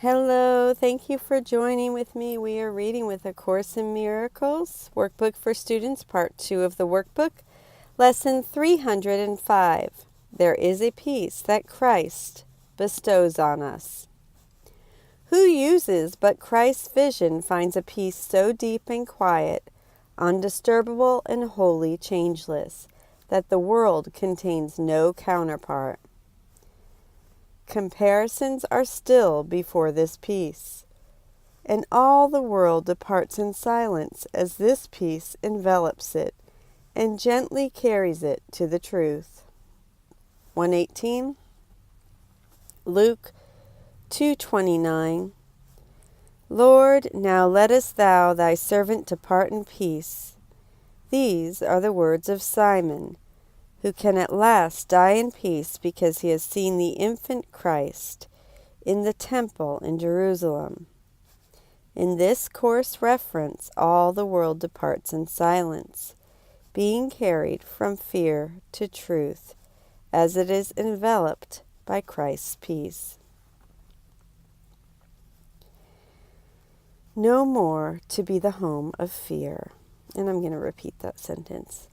Hello, thank you for joining with me. We are reading with A Course in Miracles, Workbook for Students, Part 2 of the workbook, Lesson 305. There is a peace that Christ bestows on us. Who uses but Christ's vision finds a peace so deep and quiet, undisturbable and wholly changeless, that the world contains no counterpart. Comparisons are still before this peace, and all the world departs in silence as this peace envelops it and gently carries it to the truth. 118. Luke 2:29. Lord, now lettest thou thy servant depart in peace. These are the words of Simon, who can at last die in peace because he has seen the infant Christ in the temple in Jerusalem. In this coarse reference, all the world departs in silence, being carried from fear to truth, as it is enveloped by Christ's peace. No more to be the home of fear. And I'm going to repeat that sentence.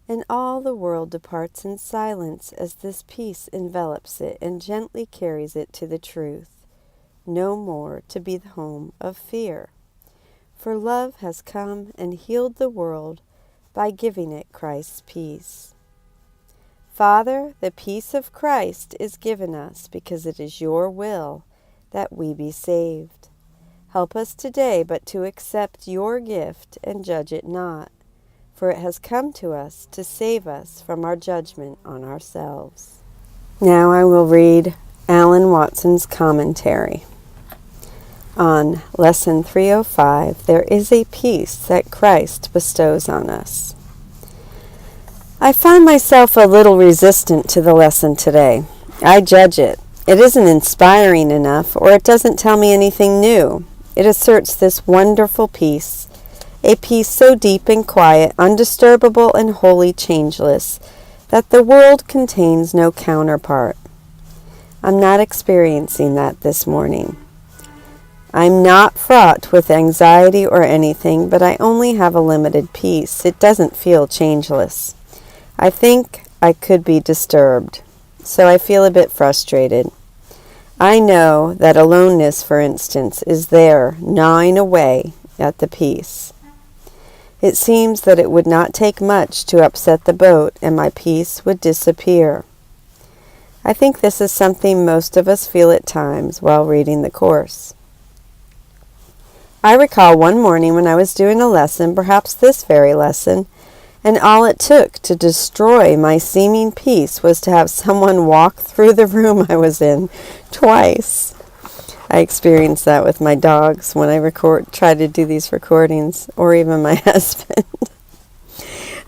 And all the world departs in silence as this peace envelops it and gently carries it to the truth. No more to be the home of fear. For love has come and healed the world by giving it Christ's peace. Father, the peace of Christ is given us because it is your will that we be saved. Help us today but to accept your gift and judge it not, for it has come to us to save us from our judgment on ourselves. Now I will read Alan Watson's commentary on Lesson 305, There is a peace that Christ bestows on us. I find myself a little resistant to the lesson today. I judge it. It isn't inspiring enough, or it doesn't tell me anything new. It asserts this wonderful peace, a peace so deep and quiet, undisturbable and wholly changeless, that the world contains no counterpart. I'm not experiencing that this morning. I'm not fraught with anxiety or anything, but I only have a limited peace. It doesn't feel changeless. I think I could be disturbed, so I feel a bit frustrated. I know that aloneness, for instance, is there, gnawing away at the peace. It seems that it would not take much to upset the boat, and my peace would disappear. I think this is something most of us feel at times while reading the Course. I recall one morning when I was doing a lesson, perhaps this very lesson, and all it took to destroy my seeming peace was to have someone walk through the room I was in twice. I experience that with my dogs when I try to do these recordings, or even my husband.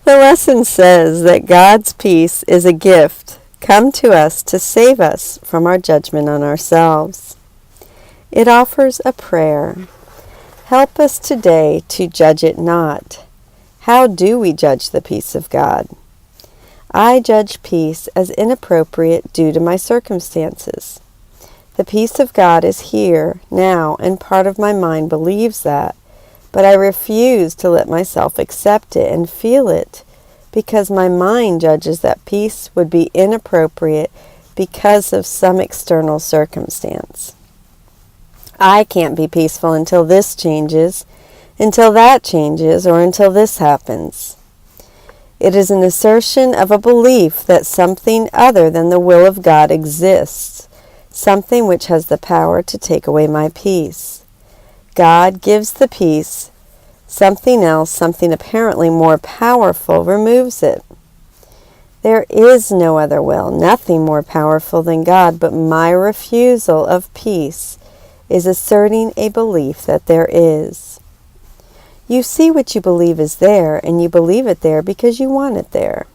The lesson says that God's peace is a gift come to us to save us from our judgment on ourselves. It offers a prayer. Help us today to judge it not. How do we judge the peace of God? I judge peace as inappropriate due to my circumstances. The peace of God is here, now, and part of my mind believes that, but I refuse to let myself accept it and feel it, because my mind judges that peace would be inappropriate because of some external circumstance. I can't be peaceful until this changes, until that changes, or until this happens. It is an assertion of a belief that something other than the will of God exists, something which has the power to take away my peace. God gives the peace, something else, something apparently more powerful, removes it. There is no other will, nothing more powerful than God, but my refusal of peace is asserting a belief that there is. You see what you believe is there, and you believe it there because you want it there.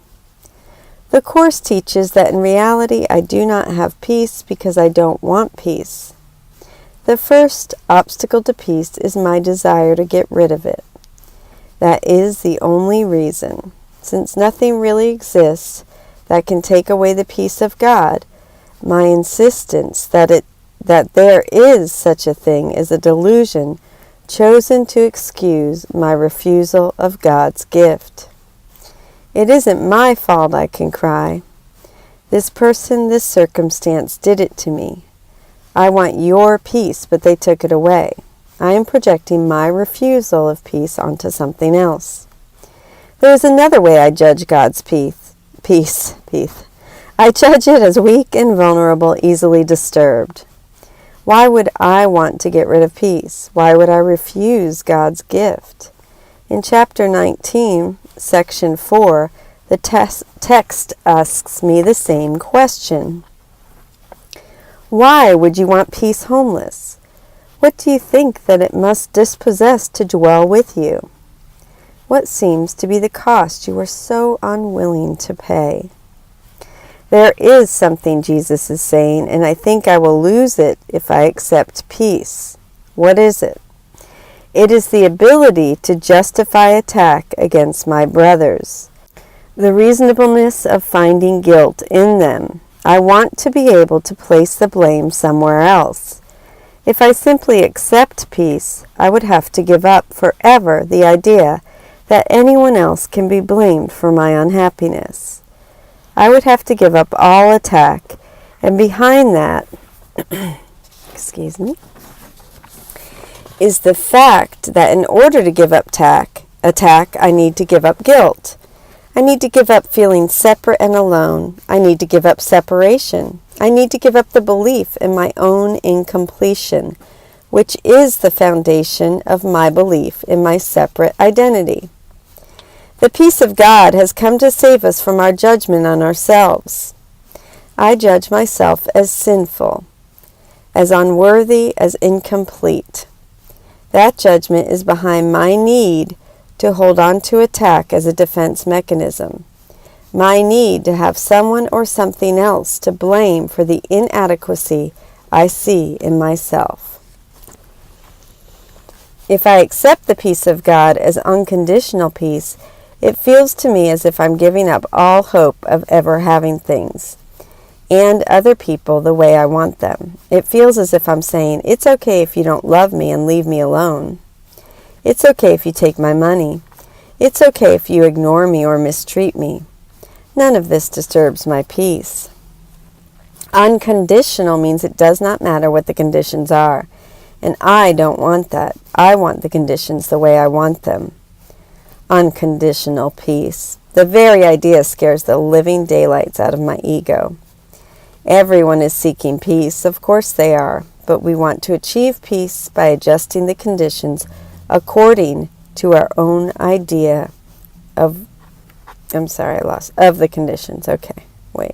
The Course teaches that in reality I do not have peace because I don't want peace. The first obstacle to peace is my desire to get rid of it. That is the only reason. Since nothing really exists that can take away the peace of God, my insistence that it that there is such a thing as a delusion chosen to excuse my refusal of God's gift. It isn't my fault, I can cry. This person, this circumstance did it to me. I want your peace, but they took it away. I am projecting my refusal of peace onto something else. There is another way I judge God's peace. I judge it as weak and vulnerable, easily disturbed. Why would I want to get rid of peace? Why would I refuse God's gift? In chapter 19, section 4, the text asks me the same question. Why would you want peace homeless? What do you think that it must dispossess to dwell with you? What seems to be the cost you are so unwilling to pay? There is something Jesus is saying, and I think I will lose it if I accept peace. What is it? It is the ability to justify attack against my brothers, the reasonableness of finding guilt in them. I want to be able to place the blame somewhere else. If I simply accept peace, I would have to give up forever the idea that anyone else can be blamed for my unhappiness. I would have to give up all attack, and behind that, is the fact that in order to give up attack, I need to give up guilt. I need to give up feeling separate and alone. I need to give up separation. I need to give up the belief in my own incompletion, which is the foundation of my belief in my separate identity. The peace of God has come to save us from our judgment on ourselves. I judge myself as sinful, as unworthy, as incomplete. That judgment is behind my need to hold on to attack as a defense mechanism, my need to have someone or something else to blame for the inadequacy I see in myself. If I accept the peace of God as unconditional peace, it feels to me as if I'm giving up all hope of ever having things and other people the way I want them. It feels as if I'm saying, it's okay if you don't love me and leave me alone. It's okay if you take my money. It's okay if you ignore me or mistreat me. None of this disturbs my peace. Unconditional means it does not matter what the conditions are, and I don't want that. I want the conditions the way I want them. Unconditional peace. The very idea scares the living daylights out of my ego. Everyone is seeking peace, of course they are, but we want to achieve peace by adjusting the conditions according to our own idea of the conditions. Okay, wait.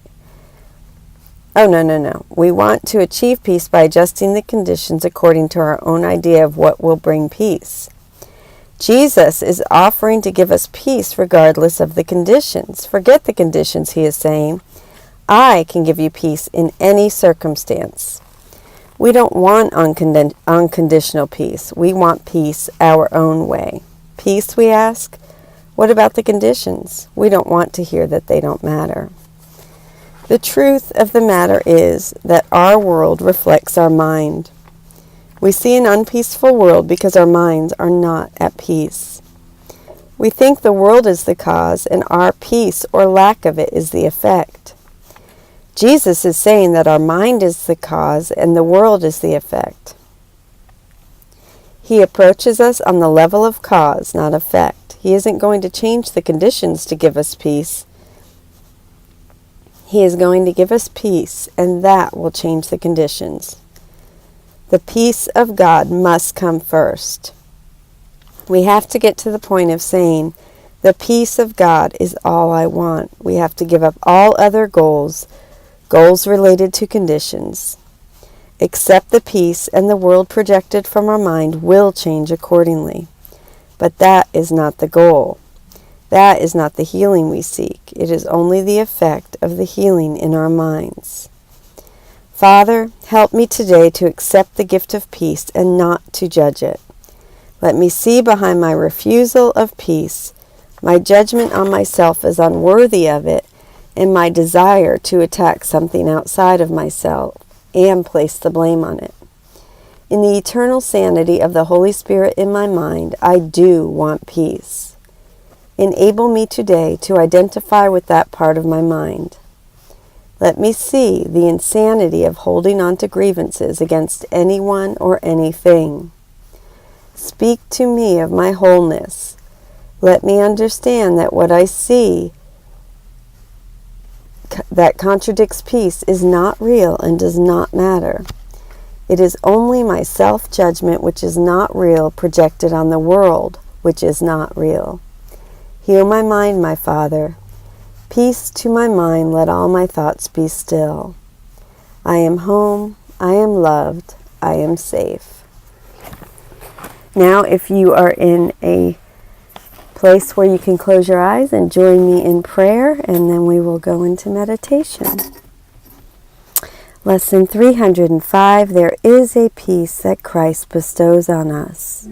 Oh, no. We want to achieve peace by adjusting the conditions according to our own idea of what will bring peace. Jesus is offering to give us peace regardless of the conditions. Forget the conditions, he is saying. I can give you peace in any circumstance. We don't want unconditional peace. We want peace our own way. Peace, we ask? What about the conditions? We don't want to hear that they don't matter. The truth of the matter is that our world reflects our mind. We see an unpeaceful world because our minds are not at peace. We think the world is the cause and our peace or lack of it is the effect. Jesus is saying that our mind is the cause and the world is the effect. He approaches us on the level of cause, not effect. He isn't going to change the conditions to give us peace. He is going to give us peace, and that will change the conditions. The peace of God must come first. We have to get to the point of saying, the peace of God is all I want. We have to give up all other goals related to conditions. Accept the peace, and the world projected from our mind will change accordingly. But that is not the goal. That is not the healing we seek. It is only the effect of the healing in our minds. Father, help me today to accept the gift of peace and not to judge it. Let me see behind my refusal of peace, my judgment on myself as unworthy of it, and my desire to attack something outside of myself and place the blame on it. In the eternal sanity of the Holy Spirit in my mind, I do want peace. Enable me today to identify with that part of my mind. Let me see the insanity of holding on to grievances against anyone or anything. Speak to me of my wholeness. Let me understand that what I see that contradicts peace is not real and does not matter. It is only my self-judgment which is not real projected on the world which is not real. Heal my mind, my Father. Peace to my mind, let all my thoughts be still. I am home, I am loved, I am safe. Now, if you are in a place where you can close your eyes and join me in prayer, and then we will go into meditation. Lesson 305, there is a peace that Christ bestows on us.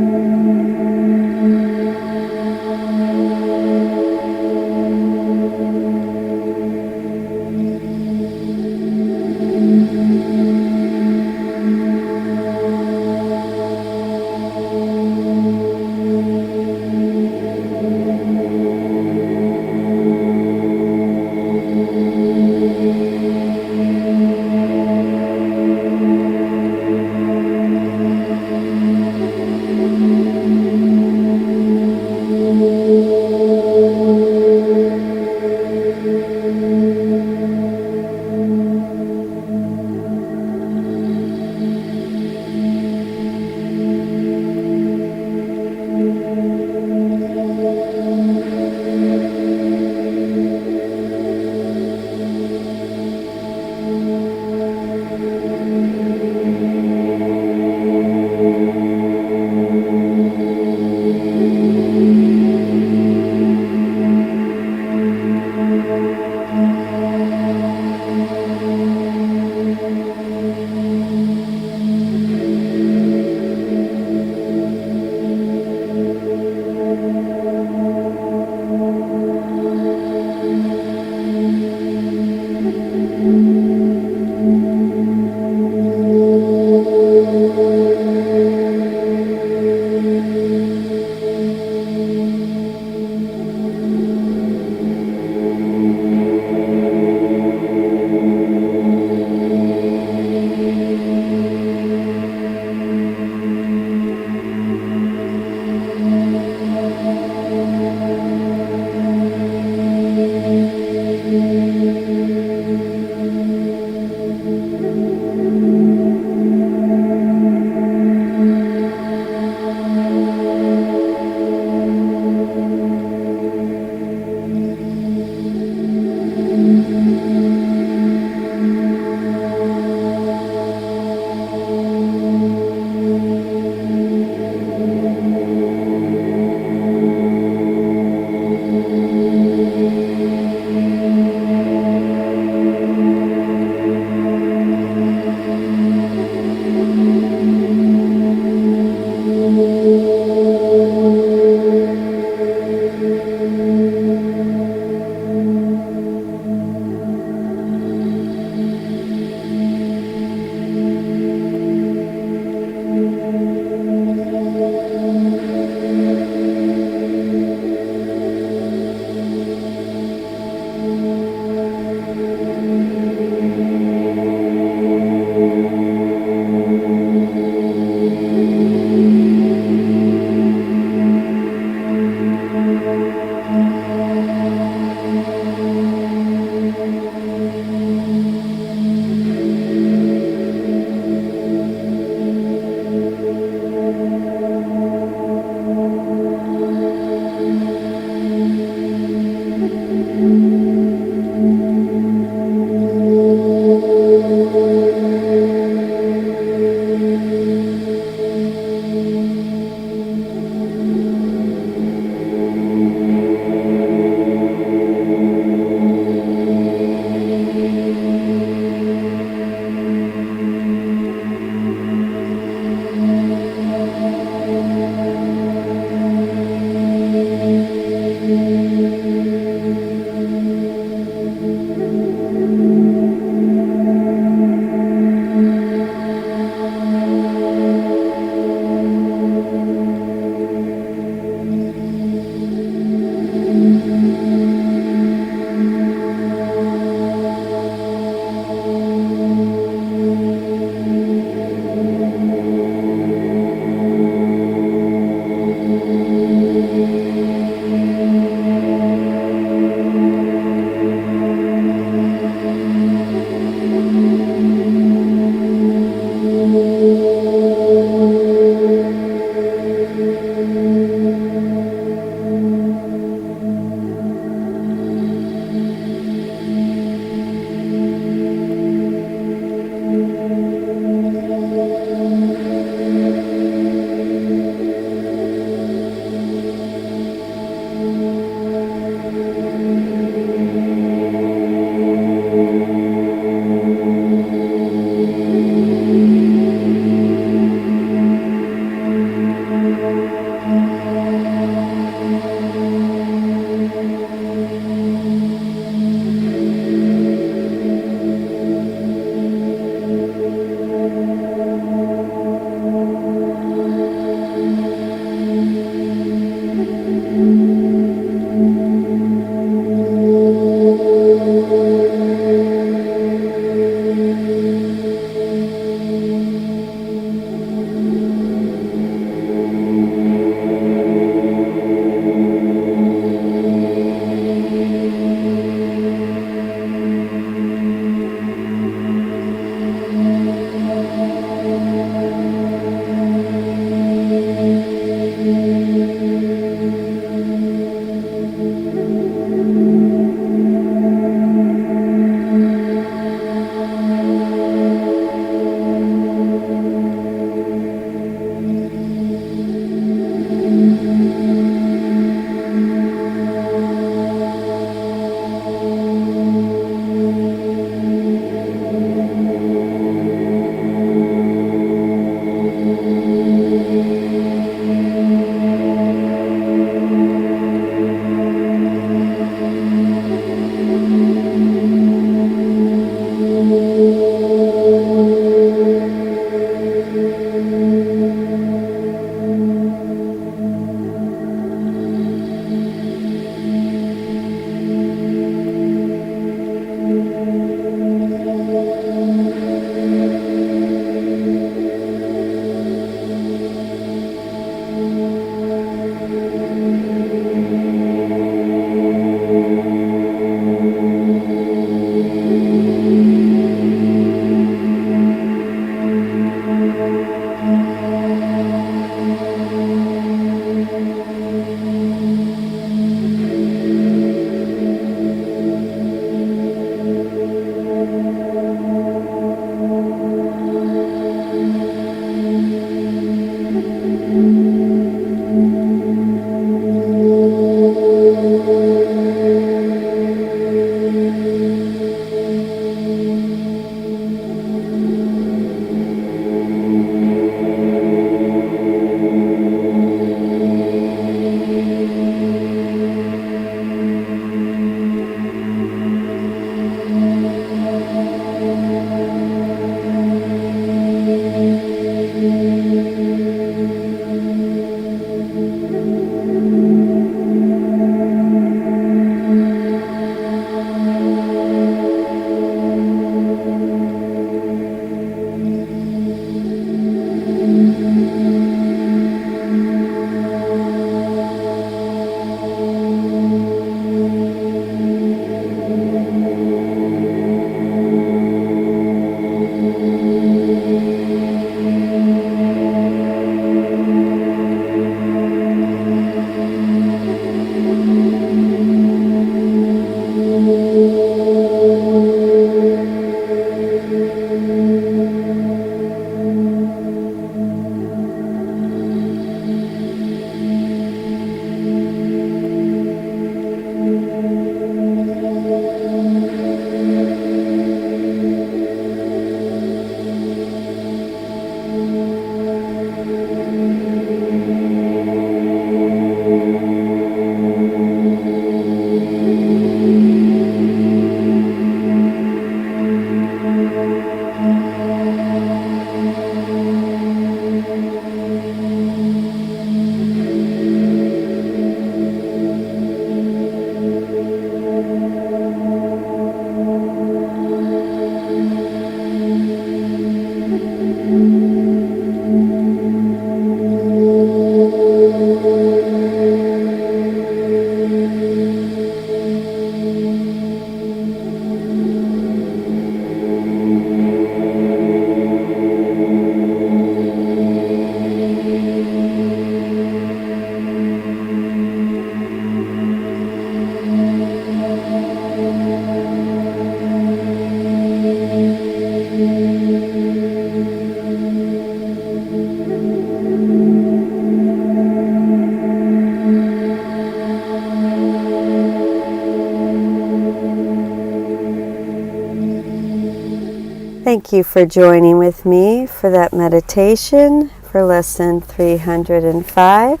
Thank you for joining with me for that meditation for lesson 305.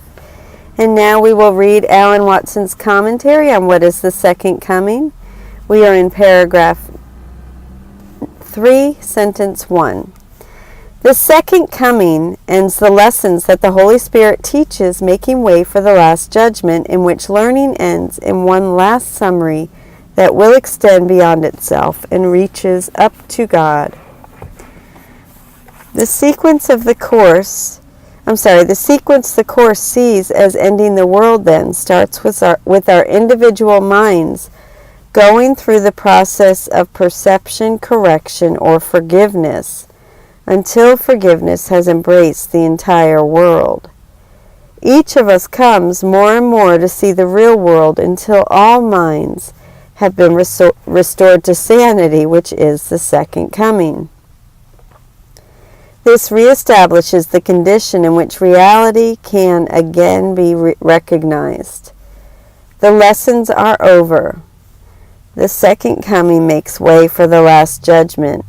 And now we will read Alan Watson's commentary on what is the second coming. We are in paragraph 3, sentence 1. The second coming ends the lessons that the Holy Spirit teaches, making way for the last judgment, in which learning ends in one last summary that will extend beyond itself and reaches up to God. The sequence the course sees as ending the world then starts with our individual minds going through the process of perception, correction, or forgiveness until forgiveness has embraced the entire world. Each of us comes more and more to see the real world until all minds have been restored to sanity, which is the second coming. This reestablishes the condition in which reality can again be recognized. The lessons are over. The second coming makes way for the last judgment,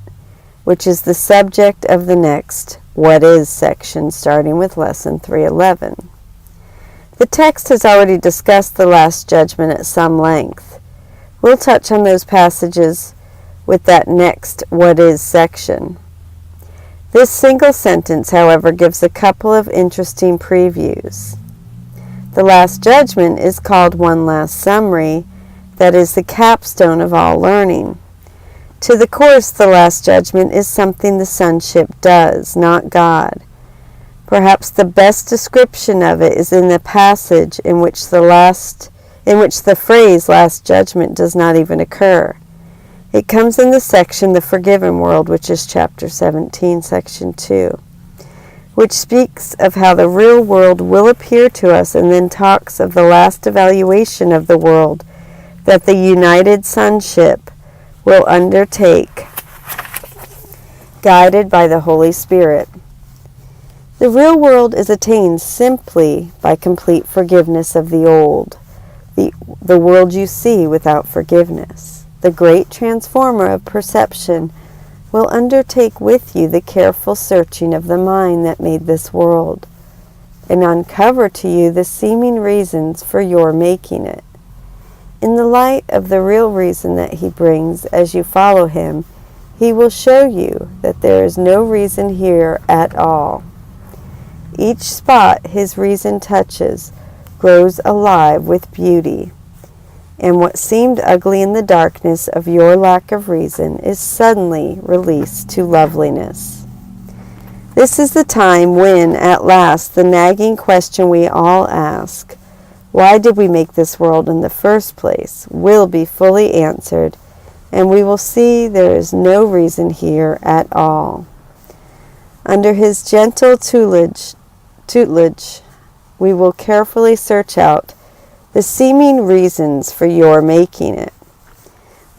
which is the subject of the next What Is section, starting with lesson 311. The text has already discussed the last judgment at some length. We'll touch on those passages with that next What Is section. This single sentence, however, gives a couple of interesting previews. The last judgment is called one last summary, that is the capstone of all learning. To the Course, the last judgment is something the sonship does, not God. Perhaps the best description of it is in the passage in which the phrase last judgment does not even occur. It comes in the section The Forgiven World, which is chapter 17, section 2, which speaks of how the real world will appear to us, and then talks of the last evaluation of the world that the united sonship will undertake, guided by the Holy Spirit. The real world is attained simply by complete forgiveness of the old, the world you see without forgiveness. The great transformer of perception will undertake with you the careful searching of the mind that made this world, and uncover to you the seeming reasons for your making it. In the light of the real reason that he brings as you follow him, he will show you that there is no reason here at all. Each spot his reason touches grows alive with beauty, and what seemed ugly in the darkness of your lack of reason is suddenly released to loveliness. This is the time when, at last, the nagging question we all ask, why did we make this world in the first place, will be fully answered, and we will see there is no reason here at all. Under his gentle tutelage, we will carefully search out the seeming reasons for your making it.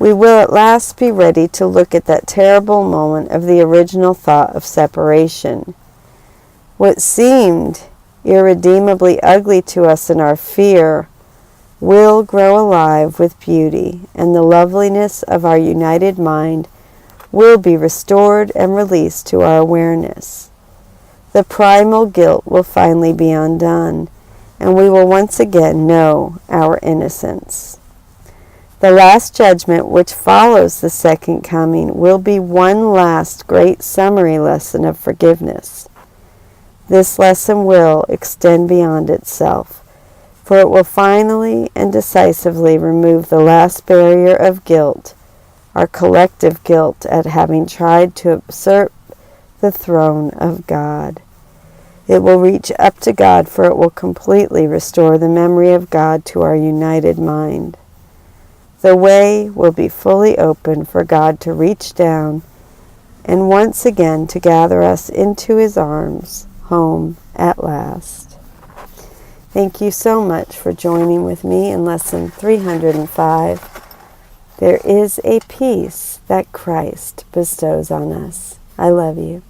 We will at last be ready to look at that terrible moment of the original thought of separation. What seemed irredeemably ugly to us in our fear will grow alive with beauty, and the loveliness of our united mind will be restored and released to our awareness. The primal guilt will finally be undone, and we will once again know our innocence. The last judgment, which follows the second coming, will be one last great summary lesson of forgiveness. This lesson will extend beyond itself, for it will finally and decisively remove the last barrier of guilt, our collective guilt at having tried to usurp the throne of God. It will reach up to God, for it will completely restore the memory of God to our united mind. The way will be fully open for God to reach down and once again to gather us into his arms, home at last. Thank you so much for joining with me in lesson 305. There is a peace that Christ bestows on us. I love you.